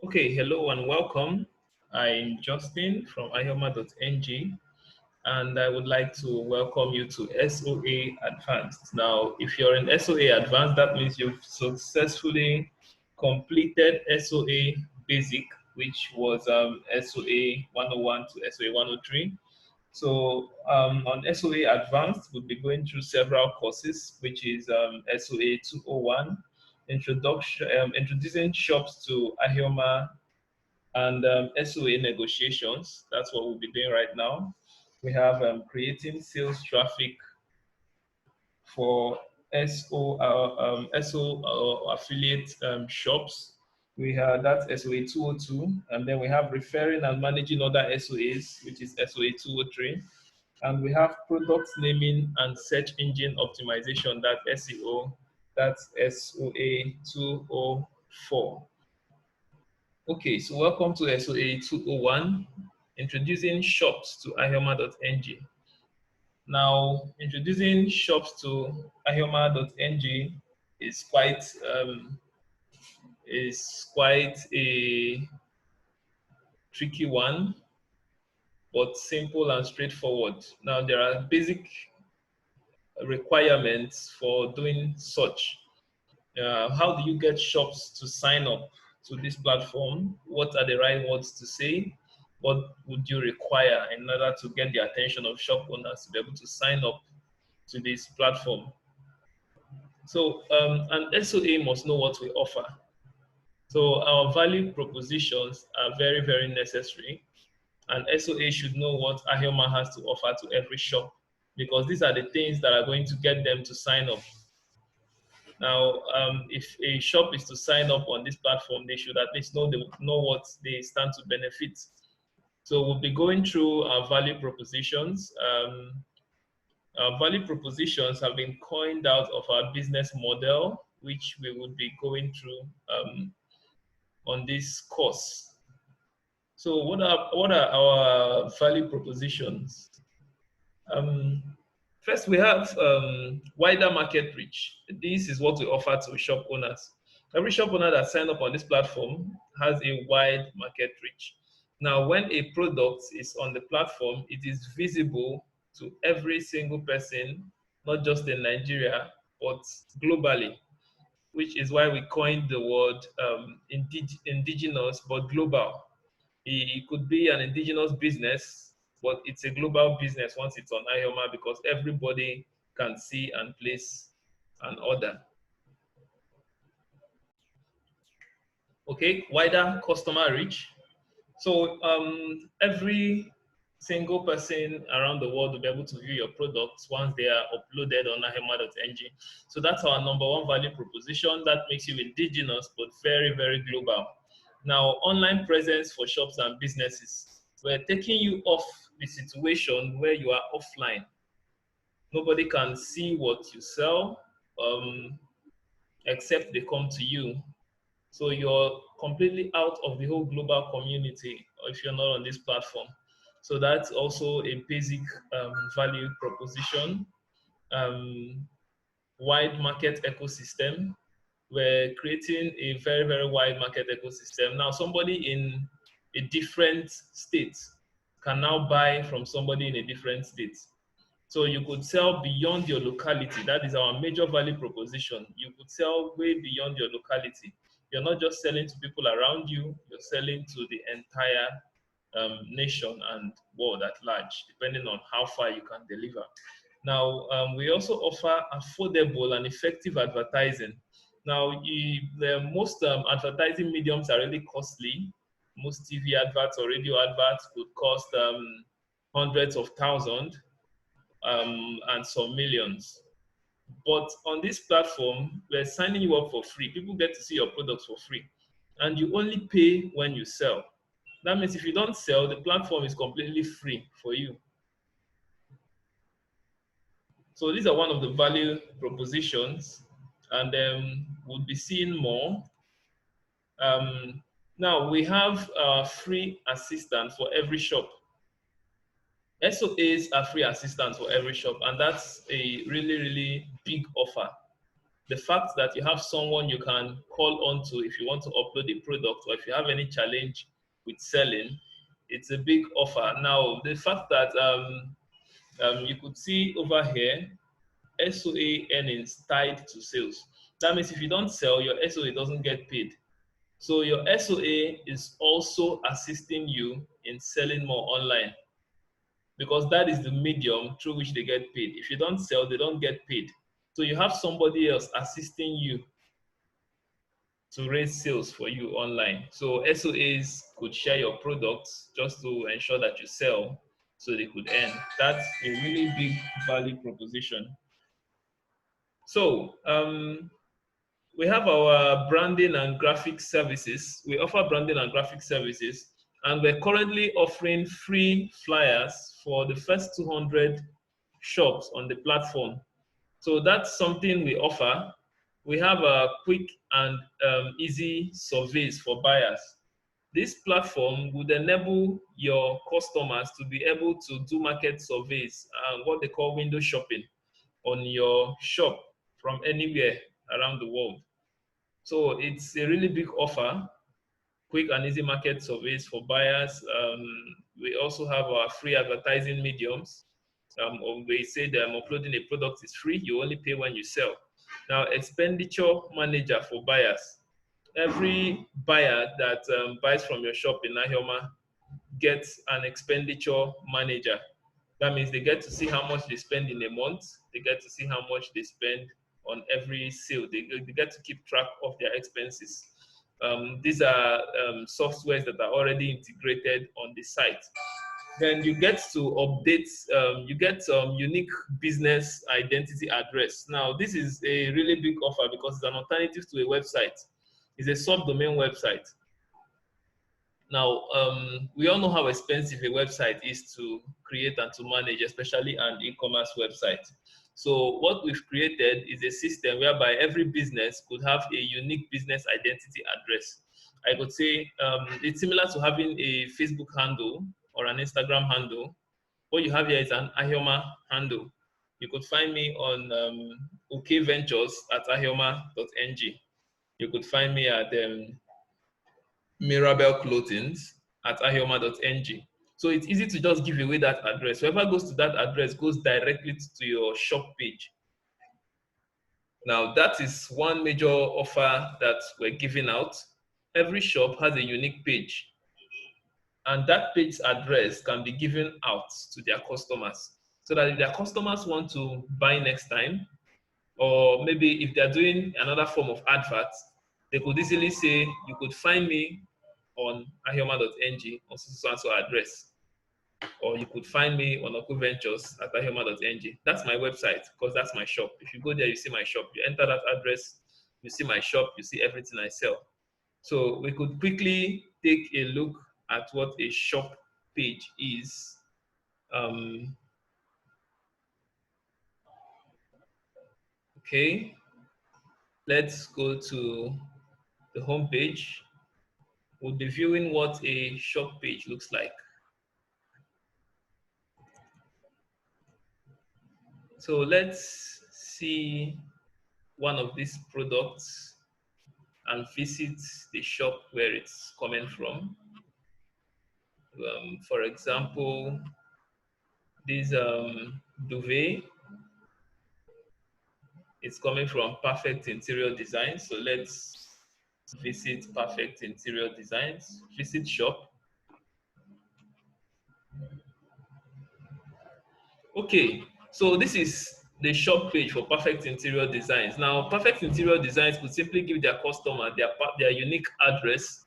Okay, hello and welcome. I'm Justin from iHoma.ng, and I would like to welcome you to SOA Advanced. Now, if you're in SOA Advanced, that means you've successfully completed SOA Basic, which was SOA 101 to SOA 103. So on SOA Advanced, we'll be going through several courses, which is SOA 201, introducing shops to Ahioma, and SOA negotiations. That's what we'll be doing right now. We have creating sales traffic for SO affiliate shops. We have that's SOA 202, and then we have referring and managing other SOAs, which is SOA 203. And we have product naming and search engine optimization, that SEO, that's SOA 204. Okay, so welcome to SOA 201, introducing shops to ahioma.ng. Now, introducing shops to ahioma.ng is quite a tricky one, but simple and straightforward. Now, there are basic requirements for doing such. How do you get shops to sign up to this platform? What are the right words to say? What would you require in order to get the attention of shop owners to be able to sign up to this platform? So an SOA must know what we offer. So our value propositions are very, very necessary. And SOA should know what Ahioma has to offer to every shop, because these are the things that are going to get them to sign up. Now, if a shop is to sign up on this platform, they should at least know what they stand to benefit. So we'll be going through our value propositions. Our value propositions have been coined out of our business model, which we would be going through on this course. So what are our value propositions? First, we have wider market reach. This is what we offer to shop owners. Every shop owner that signs up on this platform has a wide market reach. Now, when a product is on the platform, it is visible to every single person, not just in Nigeria, but globally, which is why we coined the word indigenous but global. It could be an indigenous business, but it's a global business once it's on Ahioma, because everybody can see and place an order. Okay, wider customer reach. So every single person around the world will be able to view your products once they are uploaded on ahioma.ng. So that's our number one value proposition. That makes you indigenous, but very, very global. Now, online presence for shops and businesses. We're taking you off the situation where you are offline. Nobody can see what you sell except they come to you. So you're completely out of the whole global community if you're not on this platform. So that's also a basic value proposition. Wide market ecosystem. We're creating a very, very wide market ecosystem. Now, somebody in a different state can now buy from somebody in a different state. So you could sell beyond your locality. That is our major value proposition. You could sell way beyond your locality. You're not just selling to people around you, you're selling to the entire nation and world at large, depending on how far you can deliver. Now, we also offer affordable and effective advertising. Now, most advertising mediums are really costly. Most TV adverts or radio adverts could cost hundreds of thousands and some millions. But on this platform, we're signing you up for free. People get to see your products for free. And you only pay when you sell. That means if you don't sell, the platform is completely free for you. So these are one of the value propositions, and we'll be seeing more. Now, we have free assistance for every shop. SOAs are free assistance for every shop, and that's a really, really big offer. The fact that you have someone you can call on to if you want to upload a product or if you have any challenge with selling, it's a big offer. Now, the fact that you could see over here, SOA earnings tied to sales. That means if you don't sell, your SOA doesn't get paid. So your SOA is also assisting you in selling more online, because that is the medium through which they get paid. If you don't sell, they don't get paid. So you have somebody else assisting you to raise sales for you online. So SOAs could share your products just to ensure that you sell so they could earn. That's a really big value proposition. So we have our branding and graphic services. We offer branding and graphic services, and we're currently offering free flyers for the first 200 shops on the platform. So that's something we offer. We have a quick and easy surveys for buyers. This platform would enable your customers to be able to do market surveys and what they call window shopping on your shop from anywhere around the world. So it's a really big offer, quick and easy market surveys for buyers. We also have our free advertising mediums. We say that uploading a product is free, you only pay when you sell. Now, expenditure manager for buyers. Every buyer that buys from your shop in Ahioma gets an expenditure manager. That means they get to see how much they spend in a month. They get to see how much they spend on every sale. They get to keep track of their expenses. These are softwares that are already integrated on the site. Then you get to update, you get unique business identity address. Now, this is a really big offer because it's an alternative to a website. It's a subdomain website. Now, we all know how expensive a website is to create and to manage, especially an e-commerce website. So what we've created is a system whereby every business could have a unique business identity address. I could say it's similar to having a Facebook handle or an Instagram handle. What you have here is an Ahioma handle. You could find me on okventures@ahioma.ng. You could find me at Mirabel Clothings at ahioma.ng. So it's easy to just give away that address. Whoever goes to that address goes directly to your shop page. Now, that is one major offer that we're giving out. Every shop has a unique page, and that page address can be given out to their customers, so that if their customers want to buy next time, or maybe if they're doing another form of advert, they could easily say, you could find me on ahioma.ng on so address, or you could find me on okventures@ahioma.ng. That's my website because that's my shop. If you go there, you see my shop. You enter that address, you see my shop, you see everything I sell. So we could quickly take a look at what a shop page is. Okay, let's go to the home page. We'll be viewing what a shop page looks like. So let's see one of these products and visit the shop where it's coming from. For example, this duvet, it's coming from Perfect Interior Designs. So let's visit Perfect Interior Designs, visit shop. Okay, so this is the shop page for Perfect Interior Designs. Now, Perfect Interior Designs could simply give their customer their unique address,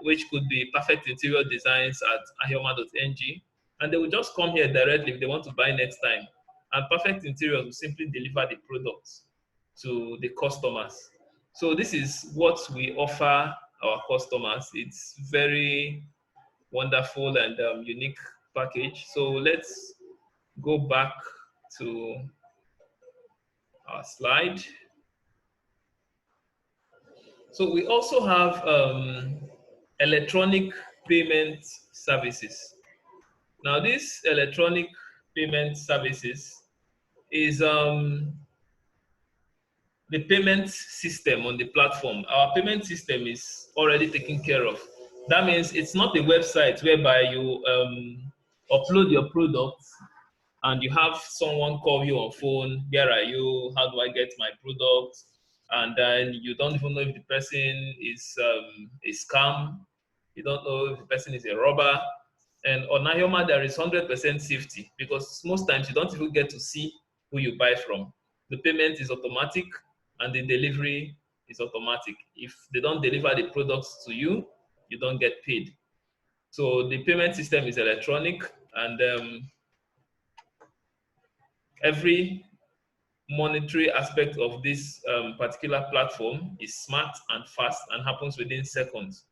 which could be Perfect Interior Designs at ahioma.ng, and they will just come here directly if they want to buy next time. And Perfect Interiors will simply deliver the products to the customers. So this is what we offer our customers. It's very wonderful and unique package. So let's go back to our slide. So we also have electronic payment services. Now, this electronic payment services is the payment system on the platform. Our payment system is already taken care of. That means it's not a website whereby you upload your products and you have someone call you on phone, where are you, how do I get my product? And then you don't even know if the person is a scam, you don't know if the person is a robber. And on Nahioma, there is 100% safety because most times you don't even get to see who you buy from. The payment is automatic and the delivery is automatic. If they don't deliver the products to you, you don't get paid. So the payment system is electronic, and every monetary aspect of this particular platform is smart and fast and happens within seconds.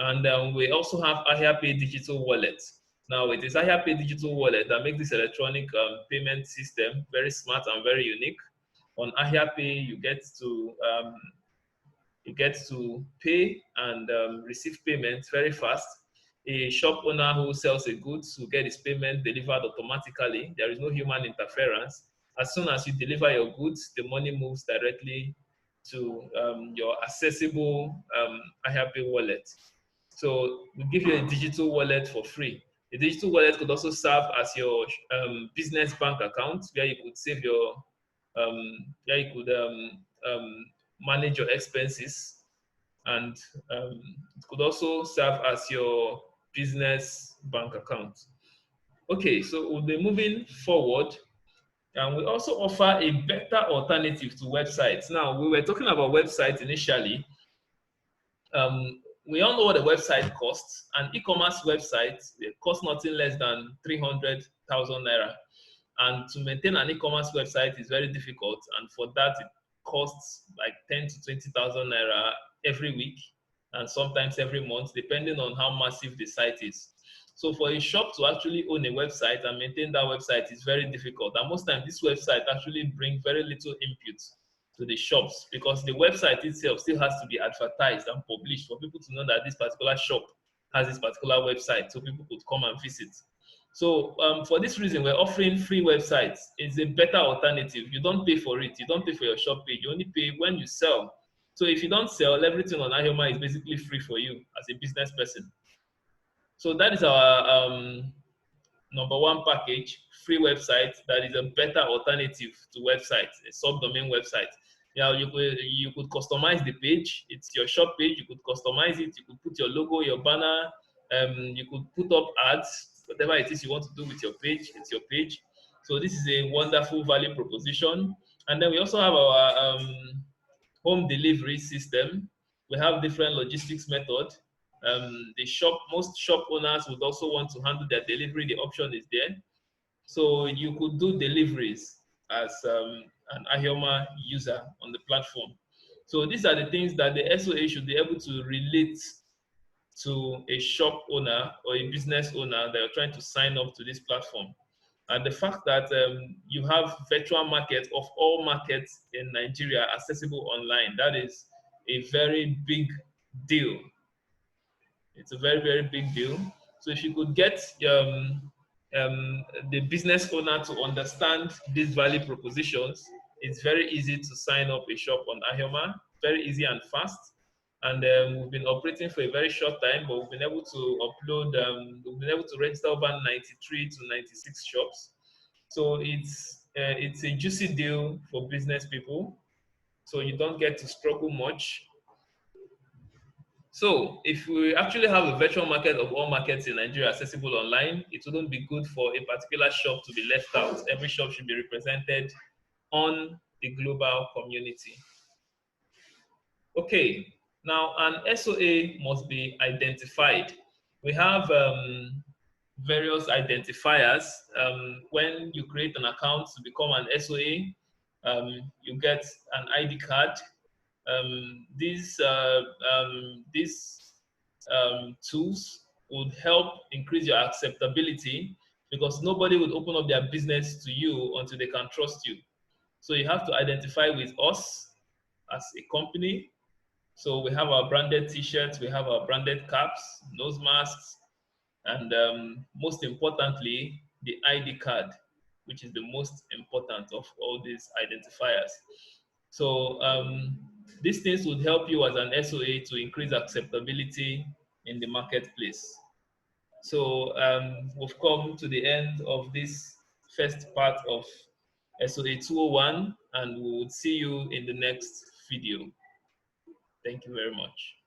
And we also have AhiaPay digital wallet. Now, it is AhiaPay digital wallet that makes this electronic payment system very smart and very unique. On AhiaPay, you get to pay and receive payments very fast. A shop owner who sells a goods will get his payment delivered automatically. There is no human interference. As soon as you deliver your goods, the money moves directly to your accessible AhiaPay wallet. So we give you a digital wallet for free. The digital wallet could also serve as your business bank account where you could save your, where you could manage your expenses, and it could also serve as your business bank account. Okay, so we'll be moving forward, and we also offer a better alternative to websites. Now, we were talking about websites initially. We all know what a website costs. An e-commerce website, it costs nothing less than 300,000 naira. And to maintain an e-commerce website is very difficult. And for that, it costs like 10 to 20,000 naira every week, and sometimes every month, depending on how massive the site is. So for a shop to actually own a website and maintain that website is very difficult. And most times, this website actually brings very little input to the shops because the website itself still has to be advertised and published for people to know that this particular shop has this particular website, so people could come and visit. So for this reason, we're offering free websites. It's a better alternative. You don't pay for it. You don't pay for your shop page. You only pay when you sell. So if you don't sell, everything on Ahioma is basically free for you as a business person. So that is our number one package, free website that is a better alternative to websites, a subdomain website. Yeah, you could customize the page. It's your shop page. You could customize it. You could put your logo, your banner. You could put up ads, whatever it is you want to do with your page. It's your page. So this is a wonderful value proposition. And then we also have our home delivery system. We have different logistics method. Most shop owners would also want to handle their delivery. The option is there. So you could do deliveries as an Ahioma user on the platform. So these are the things that the SOA should be able to relate to a shop owner or a business owner that are trying to sign up to this platform. And the fact that you have virtual market of all markets in Nigeria accessible online, that is a very big deal. It's a very, very big deal. So if you could get the business owner to understand these value propositions, it's very easy to sign up a shop on Ahioma, very easy and fast. And we've been operating for a very short time, but we've been able to upload, we've been able to register over 93 to 96 shops. So it's a juicy deal for business people. So you don't get to struggle much. So if we actually have a virtual market of all markets in Nigeria accessible online, it wouldn't be good for a particular shop to be left out. Every shop should be represented on the global community. Okay, now an SOA must be identified. We have various identifiers. When you create an account to become an SOA, you get an ID card. These tools would help increase your acceptability because nobody would open up their business to you until they can trust you. So you have to identify with us as a company. So we have our branded t-shirts, we have our branded caps, nose masks, and most importantly, the ID card, which is the most important of all these identifiers. So these things would help you as an SOA to increase acceptability in the marketplace. So we've come to the end of this first part of SOA 201, and we will see you in the next video. Thank you very much.